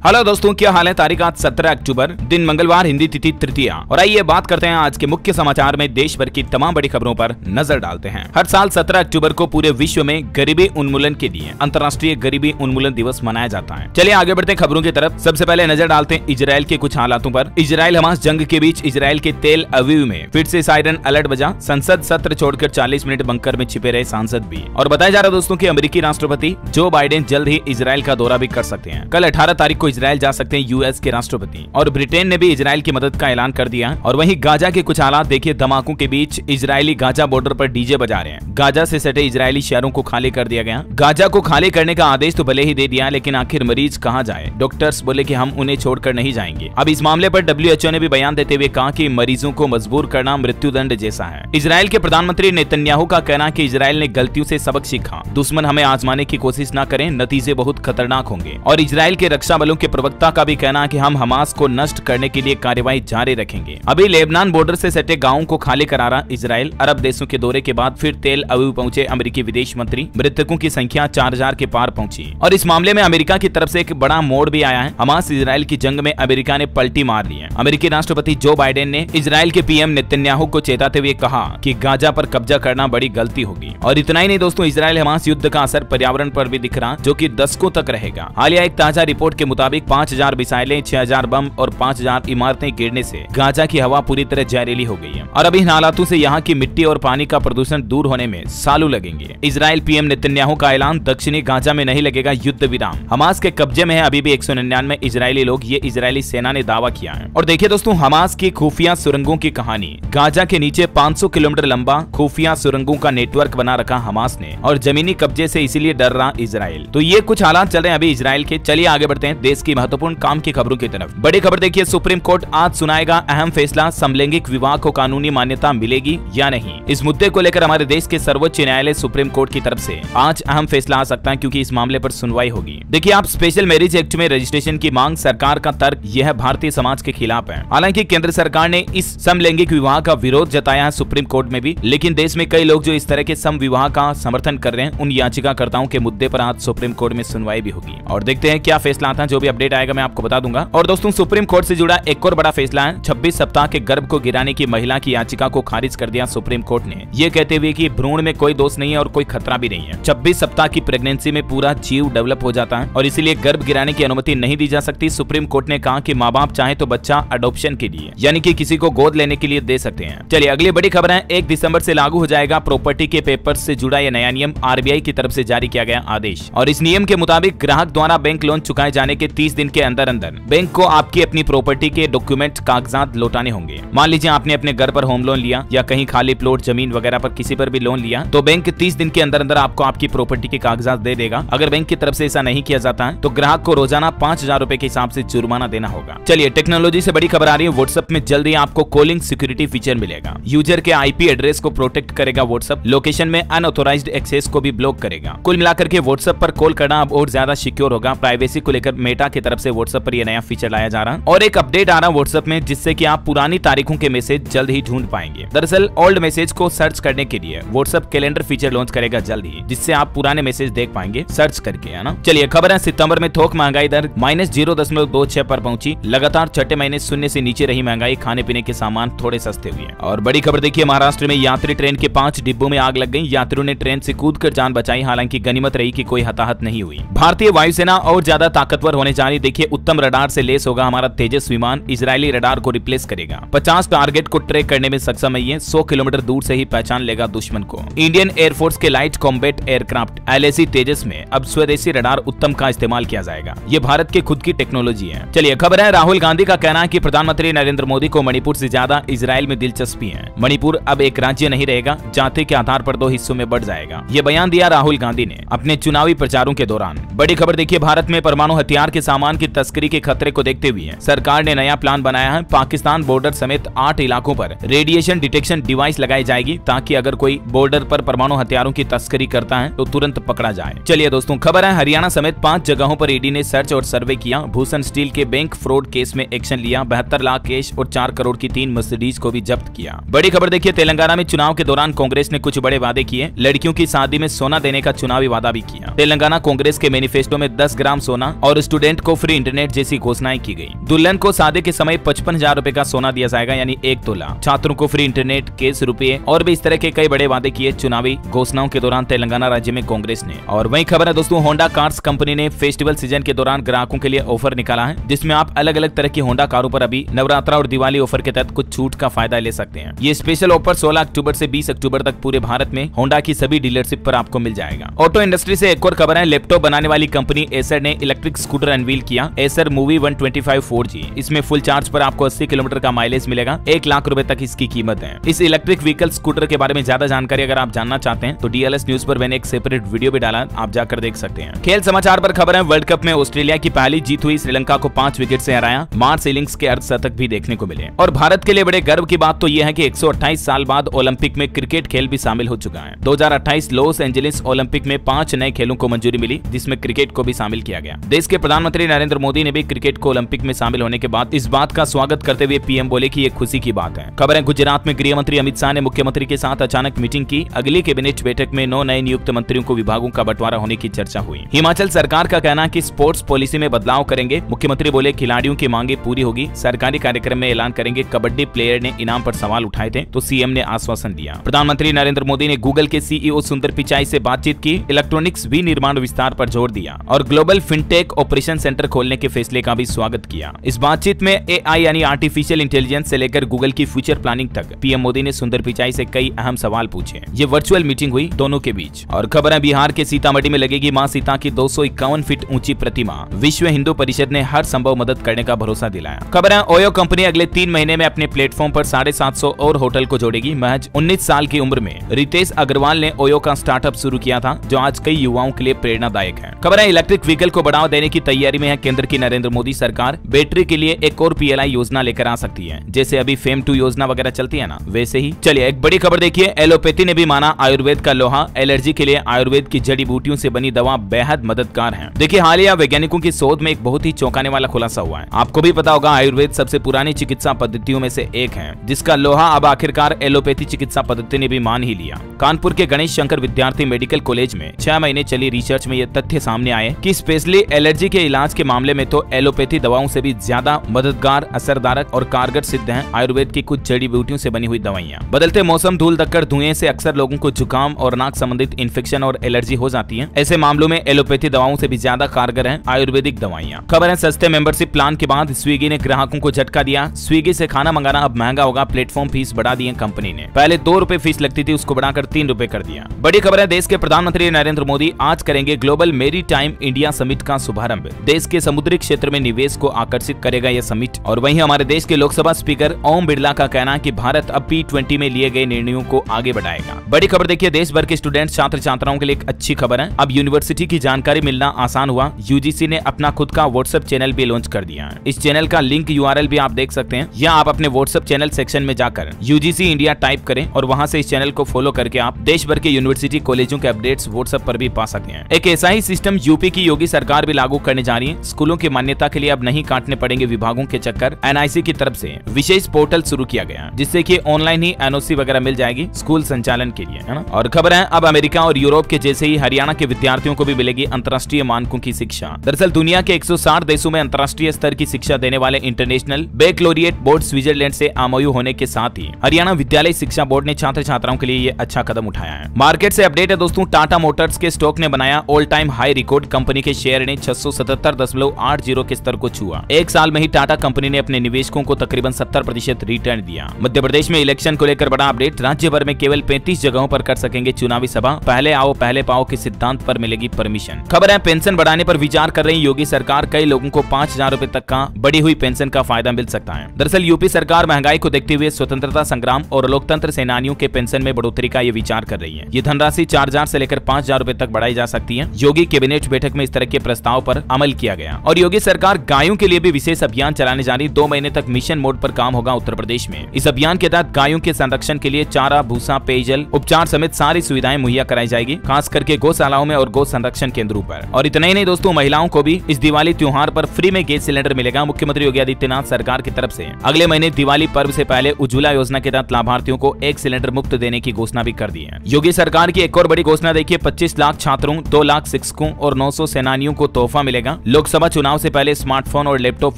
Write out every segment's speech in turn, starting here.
Hello दोस्तों, क्या हाल है। तारीख आज 17 अक्टूबर, दिन मंगलवार, हिंदी तिथि तृतीया। और आइए बात करते हैं आज के मुख्य समाचार में देश भर की तमाम बड़ी खबरों पर नजर डालते हैं। हर साल 17 अक्टूबर को पूरे विश्व में गरीबी उन्मूलन के लिए अंतर्राष्ट्रीय गरीबी उन्मूलन दिवस मनाया जाता है। चलिए आगे बढ़ते हैं खबरों की तरफ। सबसे पहले नजर डालते हैं इजराइल के कुछ हालातों पर। इजराइल हमास जंग के बीच इजराइल के तेल अवीव में फिर से सायरन अलर्ट बजा। संसद सत्र छोड़कर 40 मिनट बंकर में छिपे रहे सांसद भी। और बताया जा रहा है दोस्तों कि अमेरिकी राष्ट्रपति जो बाइडेन जल्द ही इजराइल का दौरा भी कर सकते हैं। कल 18 तारीख को इजराइल जा सकते हैं यूएस के राष्ट्रपति। और ब्रिटेन ने भी इजराइल की मदद का ऐलान कर दिया। और वहीं गाजा के कुछ हालात देखिए। धमाकों के बीच इजरायली गाजा बॉर्डर पर डीजे बजा रहे हैं। गाजा से सटे इजरायली शहरों को खाली कर दिया गया। गाजा को खाली करने का आदेश तो भले ही दे दिया, लेकिन आखिर मरीज कहां जाए। डॉक्टर्स बोले कि हम उन्हें छोड़कर नहीं जाएंगे। अब इस मामले पर WHO ने भी बयान देते हुए कहा कि मरीजों को मजबूर करना मृत्युदंड जैसा है। इजराइल के प्रधानमंत्री नेतन्याहू का कहना है कि इजराइल ने गलतियों से सबक सीखा। दुश्मन हमें आजमाने की कोशिश न करें, नतीजे बहुत खतरनाक होंगे। और इजराइल के रक्षा बलों के प्रवक्ता का भी कहना है कि हम हमास को नष्ट करने के लिए कार्रवाई जारी रखेंगे। अभी लेबनान बॉर्डर से सटे गांवों को खाली करा रहा इजराइल। अरब देशों के दौरे के बाद फिर तेल अवीव पहुंचे अमेरिकी विदेश मंत्री। मृतकों की संख्या 4000 के पार पहुंची। और इस मामले में अमेरिका की तरफ से एक बड़ा मोड़ भी आया है। हमास इजराइल की जंग में अमेरिका ने पलटी मार ली है। अमेरिकी राष्ट्रपति जो बाइडेन ने इजराइल के पीएम नेतन्याहू को चेताते हुए कहा कि गाजा पर कब्जा करना बड़ी गलती होगी। और इतना ही नहीं दोस्तों, इजराइल हमास युद्ध का असर पर्यावरण पर भी दिख रहा, जो कि दशकों तक रहेगा। हालिया एक ताजा रिपोर्ट के मुताबिक 5000 मिसाइलें, 6000 बम और 5000 इमारतें गिरने से गाजा की हवा पूरी तरह जहरीली हो गई है। और अभी इन हालातों से यहाँ की मिट्टी और पानी का प्रदूषण दूर होने में सालों लगेंगे। इजराइल पीएम नेतन्याहू का ऐलान, दक्षिणी गाजा में नहीं लगेगा युद्ध विराम। हमास के कब्जे में है अभी भी 199 इजरायली लोग, ये इजरायली सेना ने दावा किया है। और देखिए दोस्तों, हमास की खुफिया सुरंगों की कहानी। गाजा के नीचे 500 किलोमीटर लंबा खुफिया सुरंगों का नेटवर्क बना रखा हमास ने, और जमीनी कब्जे से इसीलिए डर रहा इजराइल। तो ये कुछ हालात चल रहे हैं अभी इजराइल के। चलिए आगे बढ़ते हैं देश की महत्वपूर्ण काम की खबरों की तरफ। बड़ी खबर देखिए, सुप्रीम कोर्ट आज सुनाएगा अहम फैसला, समलैंगिक विवाह को कानूनी मान्यता मिलेगी या नहीं। इस मुद्दे को लेकर हमारे देश के सर्वोच्च न्यायालय सुप्रीम कोर्ट की तरफ से आज अहम फैसला आ सकता है, क्योंकि इस मामले पर सुनवाई होगी। देखिए, आप स्पेशल मैरिज एक्ट में रजिस्ट्रेशन की मांग, सरकार का तर्क यह भारतीय समाज के खिलाफ है। हालांकि केंद्र सरकार ने इस समलैंगिक विवाह का विरोध जताया है सुप्रीम कोर्ट में भी, लेकिन देश में कई लोग जो इस तरह के सम विवाह का समर्थन कर रहे हैं, उन याचिकाकर्ताओं के मुद्दे पर आज सुप्रीम कोर्ट में सुनवाई भी होगी। और देखते हैं क्या फैसला आता है। जो भी अपडेट आएगा मैं आपको बता दूंगा। और दोस्तों, सुप्रीम कोर्ट से जुड़ा एक और बड़ा फैसला है। 26 सप्ताह के गर्भ को गिराने की महिला की याचिका को खारिज कर दिया सुप्रीम कोर्ट ने, ये कहते हुए कि भ्रूण में कोई दोष नहीं है और कोई खतरा भी नहीं है। 26 सप्ताह की प्रेगनेंसी में पूरा जीव डेवलप हो जाता है और इसीलिए गर्भ गिराने की अनुमति नहीं दी जा सकती। सुप्रीम कोर्ट ने कहा कि माँ बाप चाहे तो बच्चा अडॉप्शन के लिए, यानी कि किसी को गोद लेने के लिए दे सकते हैं। चलिए अगली बड़ी खबर है। 1 दिसंबर से लागू हो जाएगा प्रॉपर्टी के पेपर्स से जुड़ा यह नया नियम। RBI की तरफ से जारी किया गया आदेश। और इस नियम के मुताबिक ग्राहक द्वारा बैंक लोन चुकाए जाने के 30 दिन के अंदर अंदर बैंक को आपकी अपनी प्रॉपर्टी के डॉक्यूमेंट, कागजात लौटाने होंगे। मान लीजिए आपने अपने घर पर होम लोन लिया या कहीं खाली प्लॉट, जमीन वगैरह पर किसी पर भी लोन लिया, तो बैंक 30 दिन के अंदर अंदर आपको आपकी प्रॉपर्टी के कागजात दे देगा। अगर बैंक की तरफ से ऐसा नहीं किया जाता है तो ग्राहक को रोजाना 5000 रुपए के हिसाब से जुर्माना देना होगा। चलिए टेक्नोलॉजी से बड़ी खबर आ रही है। व्हाट्सएप में जल्दी आपको कॉलिंग सिक्योरिटी फीचर मिलेगा। यूजर के IP एड्रेस को प्रोटेक्ट करेगा व्हाट्सएप। लोकेशन में अनऑथोराइज्ड एक्सेस को भी ब्लॉक करेगा। कुल मिलाकर के व्हाट्सएप पर कॉल करना अब और ज्यादा सिक्योर होगा। प्राइवेसी को लेकर मेटा की तरफ से व्हाट्सएप पर यह नया फीचर लाया जा रहा है। और एक अपडेट आ रहा है व्हाट्सएप में, जिससे कि आप पुरानी तारीखों के मैसेज जल्द ही ढूंढ पाएंगे। दरअसल ओल्ड मैसेज को सर्च करने के लिए व्हाट्सएप कैलेंडर फीचर लॉन्च करेगा जल्द ही, जिससे आप पुराने मैसेज देख पाएंगे सर्च करके, है ना। चलिए खबर है, सितंबर में थोक महंगाई दर -0.26 पर पहुंची। लगातार छठे महीने शून्य से नीचे रही महंगाई। खाने पीने के सामान थोड़े सस्ते हुए। और बड़ी खबर देखिए, महाराष्ट्र में यात्री ट्रेन के 5 डिब्बों में आग लग गई। यात्रियों ने ट्रेन से कूदकर जान बचाई। हालांकि गनीमत रही कि कोई हताहत नहीं हुई। भारतीय वायुसेना और ज्यादा ताकतवर होने जा रही। देखिए, उत्तम रडार से लेस होगा हमारा तेजस विमान। इजरायली रडार को रिप्लेस करेगा। 50 टारगेट को ट्रैक करने में सक्षम है ये। 100 किलोमीटर दूर से ही पहचान लेगा दुश्मन को। इंडियन एयरफोर्स के लाइट कॉम्बैट एयरक्राफ्ट LAC तेजस में अब स्वदेशी रडार उत्तम का इस्तेमाल किया जाएगा। ये भारत के खुद की टेक्नोलॉजी है। चलिए खबर है, राहुल गांधी का कहना है कि प्रधानमंत्री नरेंद्र मोदी को मणिपुर से ज्यादा इजराइल में दिलचस्पी है। मणिपुर अब एक राज्य नहीं रहेगा, जाति के आधार पर 2 हिस्सों में बढ़ जाएगा। ये बयान दिया राहुल गांधी ने अपने चुनावी प्रचारों के दौरान। बड़ी खबर देखिए, भारत में परमाणु हथियार के सामान की तस्करी के खतरे को देखते हुए सरकार ने नया प्लान बनाया है। पाकिस्तान बॉर्डर समेत 8 इलाकों पर रेडिएशन डिटेक्शन डिवाइस लगाई जाएगी, ताकि अगर कोई बॉर्डर पर परमाणु हथियारों की तस्करी करता है तो तुरंत पकड़ा जाए। चलिए दोस्तों, खबर है, हरियाणा समेत 5 जगहों पर ईडी ने सर्च और सर्वे किया। भूषण स्टील के बैंक फ्रॉड केस में एक्शन लिया। 72 लाख कैश और 4 करोड़ की 3 मर्सिडीज को भी जब्त किया। बड़ी खबर देखिए, तेलंगाना में चुनाव के दौरान कांग्रेस ने कुछ बड़े वादे किए। लड़कियों की शादी में सोना देने का चुनावी वादा भी किया। तेलंगाना कांग्रेस के मैनिफेस्टो में 10 ग्राम सोना और स्टूडेंट स्टूडेंट को फ्री इंटरनेट जैसी घोषणाएं की गई। दुल्हन को शादी के समय 55,000 रुपए का सोना दिया जाएगा, यानी 1 तोला। छात्रों को फ्री इंटरनेट, केस रुपये और भी इस तरह के कई बड़े वादे किए चुनावी घोषणाओं के दौरान तेलंगाना राज्य में कांग्रेस ने। और वही खबर है दोस्तों, होंडा कार्स कंपनी ने फेस्टिवल सीजन के दौरान ग्राहकों के लिए ऑफर निकाला है, जिसमें आप अलग अलग तरह की होंडा कारों पर अभी नवरात्रा और दिवाली ऑफर के तहत कुछ छूट का फायदा ले सकते हैं। ये स्पेशल ऑफर 16 अक्टूबर से 20 अक्टूबर तक पूरे भारत में होंडा की सभी डीलरशिप पर आपको मिल जाएगा। ऑटो इंडस्ट्री से एक और खबर है, लैपटॉप बनाने वाली कंपनी एसर ने इलेक्ट्रिक स्कूटर अनवील किया, एसर मूवी 125 4G। इसमें फुल चार्ज पर आपको 80 किलोमीटर का माइलेज मिलेगा, 1 लाख रुपए तक इसकी कीमत है। इस इलेक्ट्रिक व्हीकल स्कूटर के बारे में ज्यादा जानकारी अगर आप जानना चाहते हैं तो DLS न्यूज पर मैंने एक सेपरेट वीडियो भी डाला, आप जाकर देख सकते हैं। खेल समाचार पर खबर है, वर्ल्ड कप में ऑस्ट्रेलिया की पहली जीत हुई, श्रीलंका को 5 विकेट से हराया, मार्स इनिंग्स के अर्धशतक भी देखने को मिले। और भारत के लिए बड़े गर्व की बात तो यह है कि 128 साल बाद ओलंपिक में क्रिकेट खेल भी शामिल हो चुका है। 2028 लॉस एंजलिस ओलंपिक में 5 नए खेलों को मंजूरी मिली, जिसमें क्रिकेट को भी शामिल किया गया। देश के प्रधानमंत्री नरेंद्र मोदी ने भी क्रिकेट को ओलंपिक में शामिल होने के बाद इस बात का स्वागत करते हुए पीएम बोले कि ये खुशी की बात है। खबर है, गुजरात में गृह मंत्री अमित शाह ने मुख्यमंत्री के साथ अचानक मीटिंग की। अगली कैबिनेट बैठक में 9 नए नियुक्त मंत्रियों को विभागों का बंटवारा होने की चर्चा हुई। हिमाचल सरकार का कहना है कि स्पोर्ट्स पॉलिसी में बदलाव करेंगे। मुख्यमंत्री बोले खिलाड़ियों की मांगे पूरी होगी, सरकारी कार्यक्रम में ऐलान करेंगे। कबड्डी प्लेयर ने इनाम पर सवाल उठाए थे तो सीएम ने आश्वासन दिया। प्रधानमंत्री नरेंद्र मोदी ने गूगल के CEO सुंदर पिचाई से बातचीत की, इलेक्ट्रॉनिक्स विनिर्माण विस्तार पर जोर दिया और ग्लोबल फिनटेक ऑपरेशन सेंटर खोलने के फैसले का भी स्वागत किया। इस बातचीत में AI यानी आर्टिफिशियल इंटेलिजेंस से लेकर गूगल की फ्यूचर प्लानिंग तक पीएम मोदी ने सुंदर पिचाई से कई अहम सवाल पूछे। ये वर्चुअल मीटिंग हुई दोनों के बीच। और खबर है, बिहार के सीतामढ़ी में लगेगी मां सीता की 251 फीट ऊंची प्रतिमा। विश्व हिंदू परिषद ने हर संभव मदद करने का भरोसा दिलाया। खबर है, ओयो कंपनी अगले 3 महीने में अपने प्लेटफॉर्म पर 750 और होटल को जोड़ेगी। महज 19 साल की उम्र में रितेश अग्रवाल ने ओयो का स्टार्टअप शुरू किया था, जो आज कई युवाओं के लिए प्रेरणादायक है। खबर है, इलेक्ट्रिक व्हीकल को बढ़ावा देने की तैयारी में है केंद्र की नरेंद्र मोदी सरकार। बैटरी के लिए एक और PLI योजना लेकर आ सकती है, जैसे अभी फेम 2 योजना वगैरह चलती है ना, वैसे ही। चलिए एक बड़ी खबर देखिए, एलोपैथी ने भी माना आयुर्वेद का लोहा। एलर्जी के लिए आयुर्वेद की जड़ी बूटियों से बनी दवा बेहद मददगार है। देखिए, हालिया वैज्ञानिकों की शोध में एक बहुत ही चौंकाने वाला खुलासा हुआ है। आपको भी पता होगा, आयुर्वेद सबसे पुरानी चिकित्सा पद्धतियों में से एक है, जिसका लोहा अब आखिरकार एलोपैथी चिकित्सा पद्धति ने भी मान ही लिया। कानपुर के गणेश शंकर विद्यार्थी मेडिकल कॉलेज में 6 महीने चली रिसर्च में यह तथ्य सामने आए कि स्पेशली एलर्जी के इलाज के मामले में तो एलोपैथी दवाओं से भी ज्यादा मददगार, असरदारक और कारगर सिद्ध है आयुर्वेद की कुछ जड़ी बूटियों से बनी हुई दवाइयाँ। बदलते मौसम, धूल धक्कर, धुएं से अक्सर लोगों को जुकाम और नाक संबंधित इन्फेक्शन और एलर्जी हो जाती है। ऐसे मामलों में एलोपैथी दवाओं से भी ज्यादा कारगर है आयुर्वेदिक दवाइयाँ। खबर है, सस्ते मेंबरशिप प्लान के बाद स्विगी ने ग्राहकों को झटका दिया। स्विगी से खाना मंगाना अब महंगा होगा। प्लेटफॉर्म फीस बढ़ा दी है कंपनी ने। पहले 2 रुपए फीस लगती थी, उसको बढ़ाकर 3 रुपए कर दिया। बड़ी खबर है, देश के प्रधानमंत्री नरेंद्र मोदी आज करेंगे ग्लोबल मैरीटाइम इंडिया समिट का शुभारंभ। देश के समुद्री क्षेत्र में निवेश को आकर्षित करेगा यह समिट। और वहीं हमारे देश के लोकसभा स्पीकर ओम बिरला का कहना है कि भारत अब P20 में लिए गए निर्णयों को आगे बढ़ाएगा। बड़ी खबर देखिए, देश भर के स्टूडेंट छात्र छात्राओं के लिए एक अच्छी खबर है। अब यूनिवर्सिटी की जानकारी मिलना आसान हुआ। UGC ने अपना खुद का व्हाट्सएप चैनल भी लॉन्च कर दिया है। इस चैनल का लिंक URL भी आप देख सकते हैं, या आप अपने व्हाट्सएप चैनल सेक्शन में जाकर UGC इंडिया टाइप करें और वहां से इस चैनल को फॉलो करके आप देश भर के यूनिवर्सिटी कॉलेजों के अपडेट्स व्हाट्सएप पर भी पा सकते हैं। एक ऐसा ही सिस्टम यूपी की योगी सरकार भी लागू करने जा रही है। स्कूलों की मान्यता के लिए अब नहीं काटने पड़ेंगे विभागों के चक्कर। NIC की तरफ से विशेष पोर्टल शुरू किया गया, जिससे कि ऑनलाइन ही NOC वगैरह मिल जाएगी स्कूल संचालन के लिए, है ना। और खबर है, अब अमेरिका और यूरोप के जैसे ही हरियाणा के विद्यार्थियों को भी मिलेगी अंतर्राष्ट्रीय मानकों की शिक्षा। दरअसल दुनिया के 160 देशों में अंतर्राष्ट्रीय स्तर की शिक्षा देने वाले इंटरनेशनल बैकलोरिएट बोर्ड स्विट्जरलैंड से MOU होने के साथ ही हरियाणा विद्यालय शिक्षा बोर्ड ने छात्र छात्राओं के लिए ये अच्छा कदम उठाया है। मार्केट से अपडेट है दोस्तों, टाटा मोटर्स के स्टॉक ने बनाया all time high record. Company के शेयर ने 677.80 के स्तर को छुआ। एक साल में ही टाटा कंपनी ने अपने निवेशकों को तकरीबन 70% रिटर्न दिया। मध्य प्रदेश में इलेक्शन को लेकर बड़ा अपडेट, राज्य भर में केवल 35 जगहों पर कर सकेंगे चुनावी सभा। पहले आओ पहले पाओ के सिद्धांत पर मिलेगी परमिशन। खबर है, पेंशन बढ़ाने पर विचार कर रही योगी सरकार। कई लोगों को 5,000 रुपए तक का बढ़ी हुई पेंशन का फायदा मिल सकता है। दरअसल यूपी सरकार महंगाई को देखते हुए स्वतंत्रता संग्राम और लोकतंत्र सेनानियों के पेंशन में बढ़ोतरी का ये विचार कर रही है। ये धनराशि 4,000 से लेकर 5,000 रुपए तक बढ़ाई जा सकती है। योगी कैबिनेट बैठक में इस तरह के प्रस्ताव पर अमल किया गया। और योगी सरकार गायों के लिए भी विशेष अभियान चलाने जा रही। 2 महीने तक मिशन मोड पर काम होगा उत्तर प्रदेश में। इस अभियान के तहत गायों के संरक्षण के लिए चारा, भूसा, पेयजल, उपचार समेत सारी सुविधाएं मुहैया कराई जाएगी, खास करके गौशालाओं में और गौ संरक्षण केंद्रों पर। और इतना ही नहीं दोस्तों, महिलाओं को भी इस दिवाली त्योहार पर फ्री में गैस सिलेंडर मिलेगा। मुख्यमंत्री योगी आदित्यनाथ सरकार की तरफ से अगले महीने दिवाली पर्व से पहले उज्ज्वला योजना के तहत लाभार्थियों को 1 सिलेंडर मुफ्त देने की घोषणा भी कर दी है। योगी सरकार की एक और बड़ी घोषणा देखिए, 25 लाख छात्रों, 2 लाख शिक्षकों और 900 सेनानियों को तोहफा मिलेगा। लोकसभा चुनाव से पहले स्मार्टफोन और लैपटॉप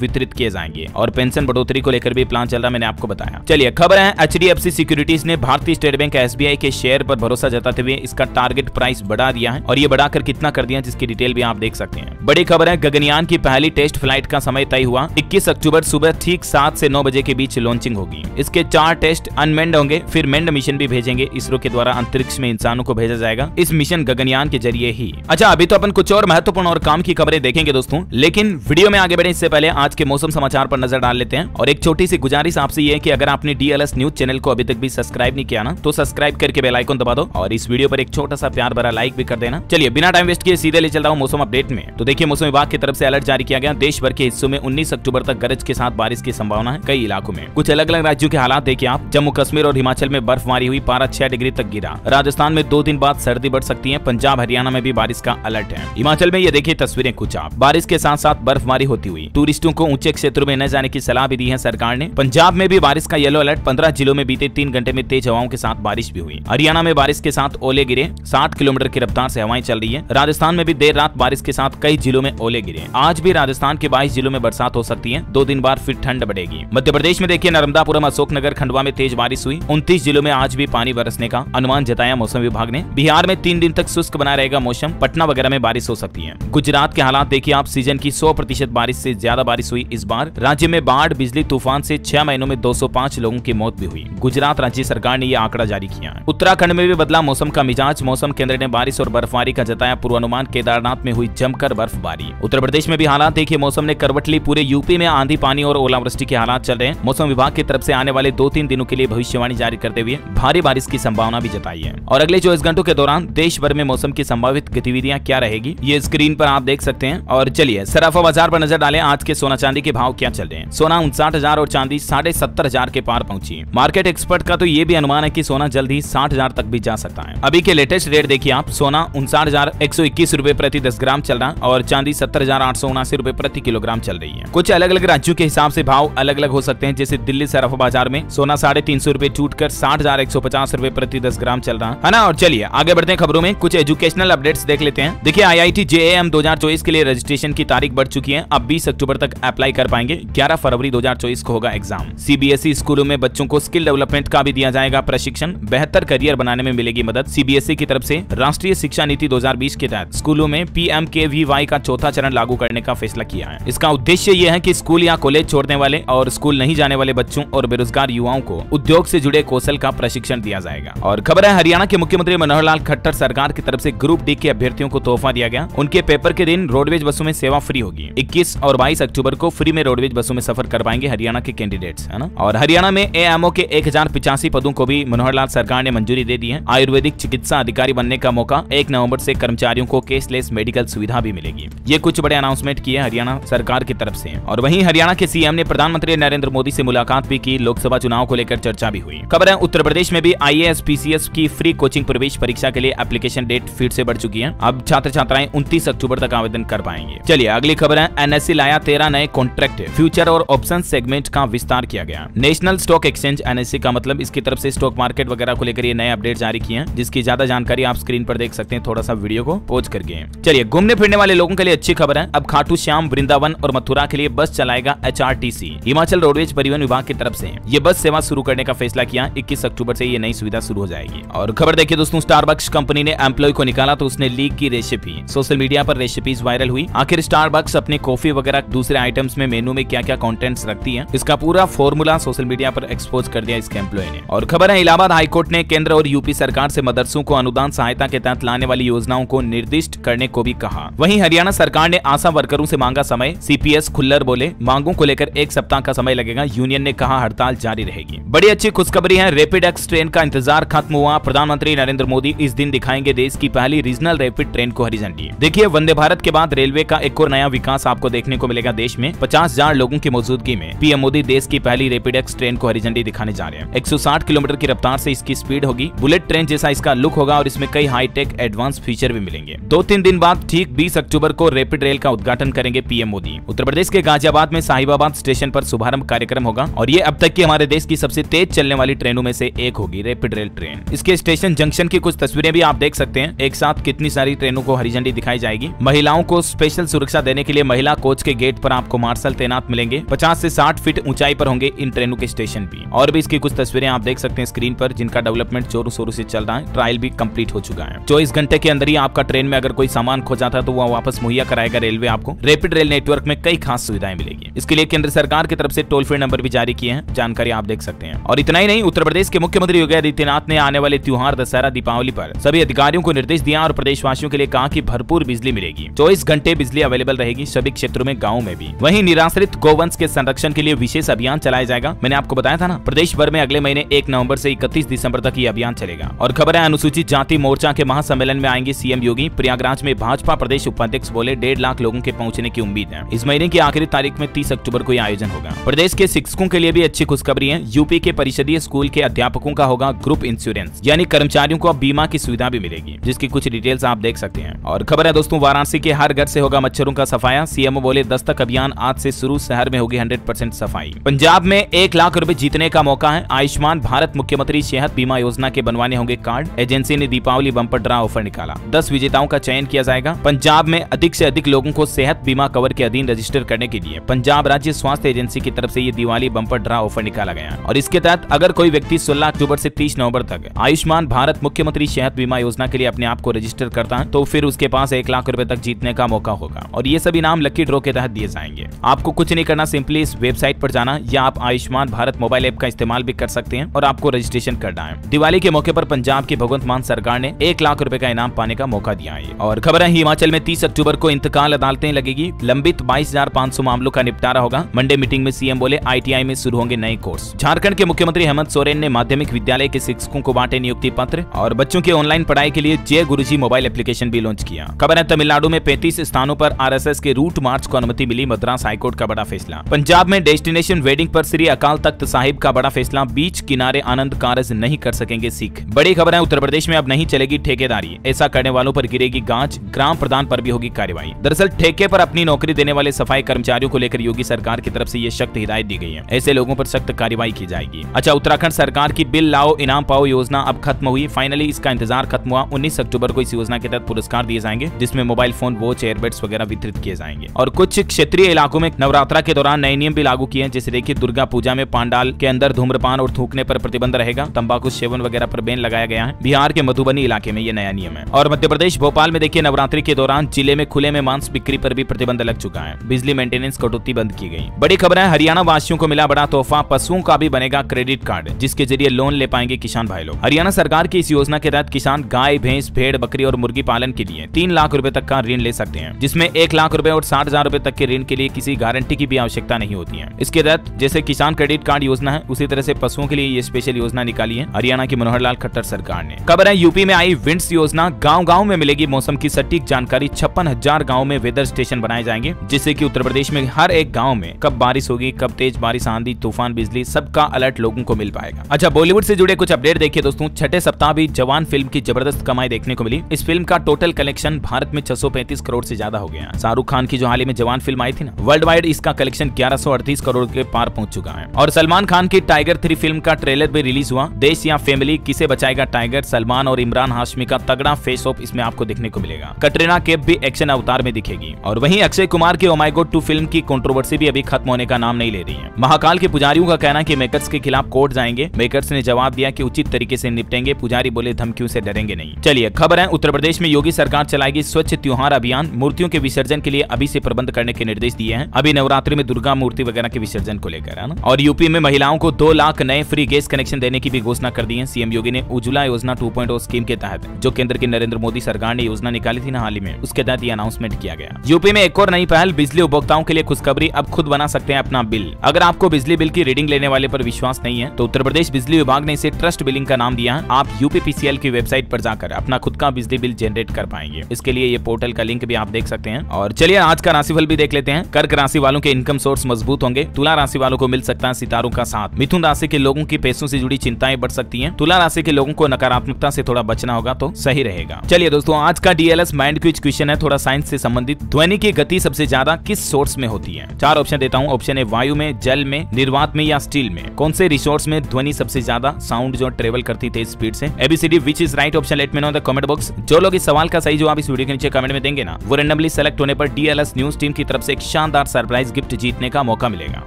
वितरित किए जाएंगे और पेंशन बढ़ोतरी को लेकर भी प्लान चल रहा है, मैंने आपको बताया। चलिए खबर है HDFC सिक्योरिटीज ने भारतीय स्टेट बैंक SBI के शेयर पर भरोसा जताते हुए इसका टारगेट प्राइस बढ़ा दिया है और ये बढ़ाकर कितना कर दिया जिसकी डिटेल भी आप देख सकते हैं। बड़ी खबर है, गगनयान की पहली टेस्ट फ्लाइट का समय तय हुआ। 21 अक्टूबर सुबह ठीक 7 से 9 बजे के बीच लॉन्चिंग होगी। इसके 4 टेस्ट अनमेंड होंगे, फिर मेंड मिशन भी भेजेंगे। इसरो के द्वारा अंतरिक्ष में इंसानों को भेजा जाएगा इस मिशन गगनयान के जरिए ही। अच्छा, अभी तो अपन कुछ और महत्वपूर्ण और काम की खबरें देखेंगे दोस्तों, लेकिन वीडियो में आगे बढ़े इससे पहले आज के मौसम समाचार पर नजर डाल लेते हैं। और एक छोटी सी गुजारिश आपसे ये है कि अगर आपने DLS न्यूज चैनल को अभी तक भी सब्सक्राइब नहीं किया ना, तो सब्सक्राइब करके बेल आइकन दबा दो और इस वीडियो पर एक छोटा सा प्यार भरा लाइक भी कर देना। चलिए बिना टाइम वेस्ट किए सीधे ले चल रहा हूँ मौसम अपडेट में। तो देखिए, मौसम विभाग की तरफ से अलर्ट जारी किया गया। देश भर के हिस्सों में 19 अक्टूबर तक गरज के साथ बारिश की संभावना है कई इलाकों में। कुछ अलग अलग राज्यों के हालात देखिए आप। जम्मू कश्मीर और हिमाचल में बर्फबारी हुई, पारा 6 डिग्री तक गिरा। राजस्थान में 2 दिन बाद सर्दी बढ़ सकती है। पंजाब हरियाणा में भी बारिश का अलर्ट है। हिमाचल में ये देखिए तस्वीरें कुछ आप, बारिश के साथ साथ बर्फबारी होती हुई। टूरिस्टों को ऊंचे क्षेत्रों में न जाने की सलाह भी दी है सरकार ने। पंजाब में भी बारिश का येलो अलर्ट। 15 जिलों में बीते 3 घंटे में तेज हवाओं के साथ बारिश भी हुई। हरियाणा में बारिश के साथ ओले गिरे, 60 किलोमीटर की रफ्तार से हवाएं चल रही है। राजस्थान में भी देर रात बारिश के साथ कई जिलों में ओले गिरे। आज भी राजस्थान के 22 जिलों में बरसात हो सकती है। 2 दिन बाद फिर ठंड बढ़ेगी। मध्य प्रदेश में देखिए, नर्मदापुरम, अशोकनगर, खंडवा में तेज बारिश हुई। 29 जिलों में आज भी पानी बरसने का अनुमान जताया मौसम विभाग ने। बिहार में 3 दिन तक शुष्क बना रहेगा मौसम। पटना वगैरह में बारिश हो सकती है। गुजरात के हालात देखिए आप। सीजन की 100% बारिश से ज्यादा बारिश हुई इस बार। राज्य में बाढ़, बिजली तूफान से 6 महीनों में 205 लोगों की मौत भी हुई। गुजरात राज्य सरकार ने यह आंकड़ा जारी किया। उत्तराखंड में भी बदला मौसम का मिजाज। मौसम केंद्र ने बारिश और बर्फबारी का जताया पूर्वानुमान। केदारनाथ में हुई जमकर बर्फबारी। उत्तर प्रदेश में भी हालात देखिए, मौसम ने करवट ली। पूरे यूपी में आंधी, पानी और ओलावृष्टि के हालात चल रहे हैं। मौसम विभाग की तरफ से आने वाले 2-3 दिनों के लिए भविष्यवाणी जारी करते हुए भारी बारिश की संभावना भी जताई है। और अगले 24 घंटों के दौरान देश भर में मौसम की संभावित गतिविधियां क्या रहेगी, ये स्क्रीन पर आप देख सकते हैं। और चलिए सराफा बाजार पर नजर डालें। आज के सोना चांदी के भाव क्या चल रहे हैं। सोना 59,000 और चांदी 70,500 के पार पहुंची। मार्केट एक्सपर्ट का तो ये भी अनुमान है कि सोना जल्द ही 60,000 तक भी जा सकता है। अभी के लेटेस्ट रेट देखिए आप। सोना 59,121 रुपए प्रति 10 ग्राम चल रहा और चांदी 70,879 रुपए प्रति किलोग्राम चल रही है। कुछ अलग अलग राज्यों के हिसाब से भाव अलग अलग हो सकते हैं। जैसे दिल्ली सराफा बाजार में सोना 350 रुपए टूटकर 60,150 रुपए प्रति 10 ग्राम चल रहा है ना। और चलिए आगे बढ़ते हैं खबरों में। कुछ एजुकेशनल अपडेट्स देख लेते हैं। देखिए, IIT JAM 2024 के लिए रजिस्ट्रेशन की तारीख बढ़ चुकी है। अब 20 अक्टूबर तक अप्लाई कर पाएंगे। 11 फरवरी 2024 को होगा एग्जाम। CBSE स्कूलों में बच्चों को स्किल डेवलपमेंट का भी दिया जाएगा प्रशिक्षण। बेहतर करियर बनाने में मिलेगी मदद। CBSE की तरफ से राष्ट्रीय शिक्षा नीति 2020 के तहत स्कूलों में PMKVY का चौथा चरण लागू करने का फैसला किया है। इसका उद्देश्य यह है कि स्कूल या कॉलेज छोड़ने वाले और स्कूल नहीं जाने वाले बच्चों और बेरोजगार युवाओं को उद्योग से जुड़े कौशल का प्रशिक्षण दिया जाएगा। और खबर है, हरियाणा के मुख्यमंत्री मनोहर लाल खट्टर सरकार की तरफ से ग्रुप डी के अभ्यर्थियों को तोहफा दिया गया। उनके पेपर के दिन रोडवेज बसों में सेवा फ्री होगी। 21 और 22 अक्टूबर को फ्री में रोडवेज बसों में सफर कर पाएंगे हरियाणा के कैंडिडेट्स, है ना। और हरियाणा में AMO के 1085 पदों को भी मनोहर लाल सरकार ने मंजूरी दे दी है। आयुर्वेदिक चिकित्सा अधिकारी बनने का मौका। 1 नवंबर से कर्मचारियों को कैशलेस मेडिकल सुविधा भी मिलेगी। ये कुछ बड़े अनाउंसमेंट किए हरियाणा सरकार की तरफ से। और वहीं हरियाणा के CM ने प्रधानमंत्री नरेंद्र मोदी से मुलाकात भी की। लोकसभा चुनाव को लेकर चर्चा भी हुई। खबर है, उत्तर प्रदेश में भी IAS PCS की फ्री कोचिंग प्रवेश परीक्षा के लिए एप्लीकेशन डेट फिर से बढ़ चुकी है। अब छात्र छात्राएं 29 अक्टूबर तक आवेदन कर पाएंगे। चलिए अगली खबर है, NSE लाया 13 नए कॉन्ट्रैक्ट। फ्यूचर और ऑप्शन सेगमेंट का विस्तार किया गया। नेशनल स्टॉक एक्सचेंज NSE का मतलब इसकी तरफ से स्टॉक मार्केट वगैरह को लेकर ये नए अपडेट जारी किए हैं, जिसकी ज्यादा जानकारी आप स्क्रीन पर देख सकते हैं। थोड़ा सा वीडियो को पॉज करके। चलिए, घूमने फिरने वाले लोगों के लिए अच्छी खबर है। अब खाटू श्याम, वृंदावन और मथुरा के लिए बस चलाएगा HRTC। हिमाचल रोडवेज परिवहन विभाग की तरफ से ये बस सेवा शुरू करने का फैसला किया। 21 अक्टूबर से ये नई सुविधा शुरू हो जाएगी। और खबर देखिए दोस्तों, स्टारबक्स कंपनी ने एम्प्लॉय को निकाला तो उसने लीक की रेसिपी। सोशल मीडिया पर रेसिपीज वायरल हुई। आखिर स्टारबक्स अपने कॉफी वगैरह दूसरे आइटम्स में मेनू में क्या क्या कंटेंट्स रखती है, इसका पूरा फॉर्मूला सोशल मीडिया पर एक्सपोज कर दिया इसके एम्प्लॉय ने। और खबर है, इलाहाबाद हाईकोर्ट ने केंद्र और यूपी सरकार से मदरसों को अनुदान सहायता के तहत लाने वाली योजनाओं को निर्दिष्ट करने को भी कहा। वहीं हरियाणा सरकार ने आशा वर्करों से मांगा समय। CPS खुल्लर बोले मांगों को लेकर 1 सप्ताह का समय लगेगा। यूनियन ने कहा हड़ताल जारी रहेगी। बड़ी अच्छी खुशखबरी है, रैपिड एक्स ट्रेन का इंतजार खत्म हुआ। प्रधानमंत्री नरेंद्र मोदी इस दिन दिखाएंगे देश की पहली रीजनल रैपिड ट्रेन को हरी झंडी। देखिए, वंदे भारत के बाद रेलवे का एक और नया विकास आपको देखने को मिलेगा देश में। 50,000 लोगों की मौजूदगी में PM मोदी देश की पहली रैपिड एक्स ट्रेन को हरी झंडी दिखाने जा रहे हैं। 160 किलोमीटर की रफ्तार से इसकी स्पीड होगी। बुलेट ट्रेन जैसा इसका लुक होगा और इसमें कई हाईटेक एडवांस फीचर भी मिलेंगे। 2-3 दिन बाद ठीक 20 अक्टूबर को रैपिड रेल का उद्घाटन करेंगे PM मोदी। उत्तर प्रदेश के गाजियाबाद में साहिबाबाद स्टेशन पर शुभारंभ कार्यक्रम होगा और ये अब तक की हमारे देश की सबसे तेज चलने वाली ट्रेनों में से एक होगी रैपिड रेल ट्रेन। इसके स्टेशन जंक्शन की कुछ तस्वीरें भी आप देख सकते हैं। एक साथ कितनी सारी ट्रेनों को हरी झंडी दिखाई जाएगी। महिलाओं को स्पेशल सुरक्षा देने के लिए महिला कोच के गेट पर आपको मार्शल तैनात मिलेंगे। 50 से 60 फीट ऊंचाई पर होंगे इन ट्रेनों के स्टेशन भी। और भी इसकी कुछ तस्वीरें आप देख सकते हैं स्क्रीन पर, जिनका डेवलपमेंट जोरों शोरों से चल रहा है। ट्रायल भी कंप्लीट हो चुका है। 24 घंटे के अंदर ही आपका ट्रेन में अगर कोई सामान खो जाता है तो वह वापस मुहैया कराएगा रेलवे आपको। रैपिड रेल नेटवर्क में कई खास सुविधाएं मिलेगी। इसके लिए केंद्र सरकार की तरफ से टोल फ्री नंबर भी जारी किए हैं, जानकारी आप देख सकते हैं। और इतना ही नहीं, उत्तर प्रदेश के मुख्यमंत्री योगी आदित्यनाथ ने आने वाले त्योहार दशहरा दीपावली पर सभी अधिकारियों को निर्देश दिया और प्रदेशवासियों के लिए कहा कि भरपूर बिजली मिलेगी। 24 घंटे बिजली अवेलेबल रहेगी सभी क्षेत्रों में, गाँव में भी। वहीं निराश्रित गोवंश के संरक्षण के लिए विशेष अभियान चलाया जाएगा। मैंने आपको बताया था ना, प्रदेश भर में अगले महीने 1 नवंबर से 31 दिसंबर तक ये अभियान चलेगा। और खबर है, अनुसूचित जाति मोर्चा के महासम्मेलन में आएंगे सीएम योगी। प्रयागराज में भाजपा प्रदेश उपाध्यक्ष बोले 1.5 लाख लोगों के पहुंचने की उम्मीद है। इस महीने की आखिरी तारीख में 30 अक्टूबर को यह आयोजन होगा। प्रदेश के शिक्षकों के लिए भी अच्छी खुशखबरी है। यूपी के परिषदीय स्कूल के अध्यापकों का होगा ग्रुप इंश्योरेंस, यानी कर्मचारियों को अब बीमा की सुविधा भी मिलेगी, जिसकी कुछ डिटेल्स आप देख सकते हैं। और खबर है दोस्तों, वाराणसी के हर घर से होगा मच्छरों का सफाया। सीएमओ बोले दस्तक अभियान आज से शुरू, शहर में होगी 100% सफाई। पंजाब में 1 लाख रुपए जीतने का मौका है। आयुष्मान भारत मुख्यमंत्री सेहत बीमा योजना के बनवाने होंगे कार्ड। एजेंसी ने दीपावली बम्पर ड्रा ऑफर निकाला। 10 विजेताओं का चयन किया जाएगा। पंजाब में अधिक से अधिक लोगों को सेहत बीमा कवर के अधीन रजिस्टर करने के लिए पंजाब राज्य स्वास्थ्य एजेंसी की तरफ से ये दिवाली बम्पर ड्रा ऑफर निकाला गया। और इसके तहत अगर कोई व्यक्ति 16 अक्टूबर से 30 नवंबर तक आयुष्मान भारत मुख्यमंत्री सेहत बीमा योजना के लिए अपने आप को रजिस्टर करता है तो फिर उसके पास 1 लाख रुपए तक जीतने का मौका होगा। और ये सभी इनाम लकी ड्रॉ के तहत दिए जाएंगे। आपको कुछ नहीं करना, सिंपली इस वेबसाइट पर जाना या आप आयुष्मान भारत मोबाइल ऐप का इस्तेमाल भी कर सकते हैं और आपको रजिस्ट्रेशन करना है। दिवाली के मौके पर पंजाब की भगवंत मान सरकार ने 1 लाख रुपए का इनाम पाने का मौका दिया है। और खबर है, हिमाचल में 30 अक्टूबर को इंतकाल अदालतें लगेगी। लंबित 22,500 मामलों का निपटारा होगा। मंडे मीटिंग में सीएम बोले आईटीआई में शुरू होंगे नए कोर्स। झारखंड के मुख्यमंत्री हेमंत सोरेन ने माध्यमिक विद्यालय के शिक्षकों को बांटे नियुक्ति पत्र और बच्चों की ऑनलाइन पढ़ाई के लिए जय गुरुजी मोबाइल एप्लीकेशन भी लॉन्च किया। खबर है, तमिलनाडु में 35 स्थानों पर आरएसएस के रूट मार्च को अनुमति मिली। मद्रास हाईकोर्ट का बड़ा फैसला। पंजाब में डेस्टिनेशन वेडिंग पर श्री अकाल तख्त साहिब का बड़ा फैसला। बीच किनारे आनंद कारज नहीं कर सकेंगे सिख। बड़ी खबर है, उत्तर प्रदेश में अब नहीं चलेगी ठेकेदारी। ऐसा करने वालों पर गिरेगी गांज। ग्राम प्रधान पर भी होगी कार्रवाई। दरअसल ठेके पर अपनी नौकरी देने वाले सफाई कर्मचारियों को लेकर योगी सरकार की तरफ से ये सख्त हिदायत दी गई है। ऐसे लोगों पर सख्त कार्रवाई की जाएगी। अच्छा, उत्तराखंड सरकार की बिल लाओ इनाम पाओ योजना अब खत्म हुई। फाइनली इसका इंतजार खत्म हुआ। 19 अक्टूबर को इस योजना के तहत पुरस्कार दिए जाएंगे, जिसमें मोबाइल फोन, वॉच, एयरबड्स वगैरह वितरित किए जाएंगे। और कुछ क्षेत्रीय इलाकों में नवरात्रा के दौरान नए नियम भी लागू किए हैं। जैसे देखिए, दुर्गा पूजा में पांडाल के अंदर धूम्रपान और थूकने पर प्रतिबंध रहेगा। तंबाकू सेवन वगैरह पर बैन लगाया गया है। बिहार के मधुबनी इलाके में ये नया नियम है। और मध्य प्रदेश भोपाल में देखिए, नवरात्रि के दौरान जिले में खुले में मांस बिक्री पर भी प्रतिबंध लग चुका है। बिजली मेंटेनेंस कटौती बंद की गई। बड़ी खबर है, हरियाणा वासियों को मिला बड़ा तोहफा। पशुओं का भी बनेगा क्रेडिट कार्ड, जिसके जरिए लोन ले पाएंगे किसान भाई लोग। हरियाणा सरकार की इस योजना के तहत किसान गाय, भैंस, भेड़, बकरी और मुर्गी पालन के लिए 3 लाख रुपए तक का ऋण ले सकते हैं, जिसमें 1 लाख रुपए और 60,000 रुपए तक के ऋण के लिए किसी गारंटी की भी आवश्यकता नहीं होती है। इसके तहत जैसे किसान क्रेडिट कार्ड योजना है, उसी तरह से पशुओं के लिए ये स्पेशल योजना निकाली है हरियाणा की मनोहर लाल खट्टर सरकार ने। खबर है, यूपी में आई विंड्स योजना। गाँव-गाँव में मिलेगी मौसम की सटीक जानकारी। 56,000 गाँव में वेदर स्टेशन बनाए जाएंगे, जिससे कि उत्तर प्रदेश में हर एक गाँव में कब बारिश होगी, कब तेज बारिश, आंधी, तूफान, बिजली, सबका अलर्ट लोगों को मिल पाएगा। अच्छा, बॉलीवुड से जुड़े कुछ अपडेट देखिए दोस्तों। छठे सप्ताह भी जवान फिल्म की जबरदस्त कमाई देखने को मिली। इस फिल्म का टोटल कलेक्शन भारत में 635 करोड़ से ज्यादा हो गया। शाहरुख खान की जो हाल ही में जवान फिल्म आई थी ना, वर्ल्ड वाइड इसका कलेक्शन 1138 करोड़ के पार पहुंच चुका है। और सलमान खान की टाइगर 3 फिल्म का ट्रेलर भी रिलीज हुआ। देश या फैमिली, किसे बचाएगा टाइगर। सलमान और इमरान हाशमी का तगड़ा फेस ऑफ इसमें आपको देखने को मिलेगा। कटरीना कैफ भी एक्शन अवतार में दिखेगी। और वहीं अक्षय कुमार की ओ माय गॉड 2 फिल्म की कंट्रोवर्सी भी अभी खत्म होने का नाम नहीं ले रही है। महाकाल के पुजारियों का कहना है कि मेकर्स के खिलाफ कोर्ट जाएंगे। मेकर्स ने जवाब दिया कि उचित तरीके से निपटेंगे। पुजारी बोले धमकियों से डरेंगे नहीं। चलिए, खबर है, उत्तर प्रदेश में योगी सरकार चलाएगी स्वच्छ त्योहार अभियान। मूर्तियों के विसर्जन के लिए अभी से प्रबंध करने के निर्देश दिए हैं। अभी नवरात्रि में दुर्गा मूर्ति वगैरह के विसर्जन को लेकर, है ना। और यूपी में महिलाओं को 2 लाख नए फ्री गैस कनेक्शन देने की भी घोषणा कर दी है। सीएम योगी ने उज्ज्वला योजना 2.0 स्कीम के तहत, जो केंद्र की नरेंद्र मोदी सरकार ने योजना निकाली थी ना हाल ही में, उसके तहत ये अनाउंसमेंट किया गया। यूपी में एक और नई पहल, बिजली उपभोक्ताओं के लिए खुशखबरी। अब खुद बना सकते हैं अपना बिल। अगर आपको बिजली बिल की रीडिंग लेने वाले पर विश्वास नहीं है तो उत्तर प्रदेश बिजली विभाग ने इसे ट्रस्ट बिलिंग का नाम दिया है। आप यूपीपीसीएल की वेबसाइट पर जाकर अपना खुद का बिजली बिल जनरेट कर पाएंगे। इसके लिए ये पोर्टल का लिंक भी आप देख सकते हैं। और चलिए, आज का राशिफल भी देख लेते हैं। कर्क राशि वालों के इनकम सोर्स मजबूत होंगे। तुला राशि वालों को मिल सकता है सितारों का साथ। मिथुन राशि के लोगों की पैसों से जुड़ी चिंताएं बढ़ सकती हैं। तुला राशि के लोगों को नकारात्मकता से थोड़ा बचना होगा तो सही रहेगा। चलिए दोस्तों, आज का डीएलएस माइंड क्विज क्वेश्चन है, थोड़ा साइंस से संबंधित। ध्वनि की गति सबसे ज्यादा किस सोर्स में होती है? 4 ऑप्शन देता हूँ। ऑप्शन ए वायु में, जल में, निर्वात में या स्टील में। कौन से रिसोर्स में ध्वनि सबसे ज्यादा साउंड जो ट्रेवल करती तेज स्पीड से? ABCD which is right option let me know in the comment box. जो लोग इस सवाल का सही जवाब इस वीडियो के नीचे कमेंट में देंगे ना, वो रैंडम रैंडमली सेलेक्ट होने पर DLS न्यूज टीम की तरफ से एक शानदार सरप्राइज गिफ्ट जीतने का मौका मिलेगा।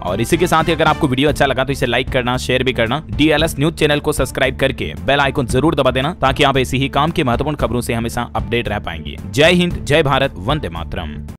और इसी के साथ ही अगर आपको वीडियो अच्छा लगा तो इसे लाइक करना, शेयर भी करना, DLS न्यूज चैनल को सब्सक्राइब करके बेल आइकन जरूर दबा देना, ताकि आप ऐसी ही काम की महत्वपूर्ण खबरों से हमेशा अपडेट रह पाएंगे। जय हिंद, जय भारत, वंदे मातरम।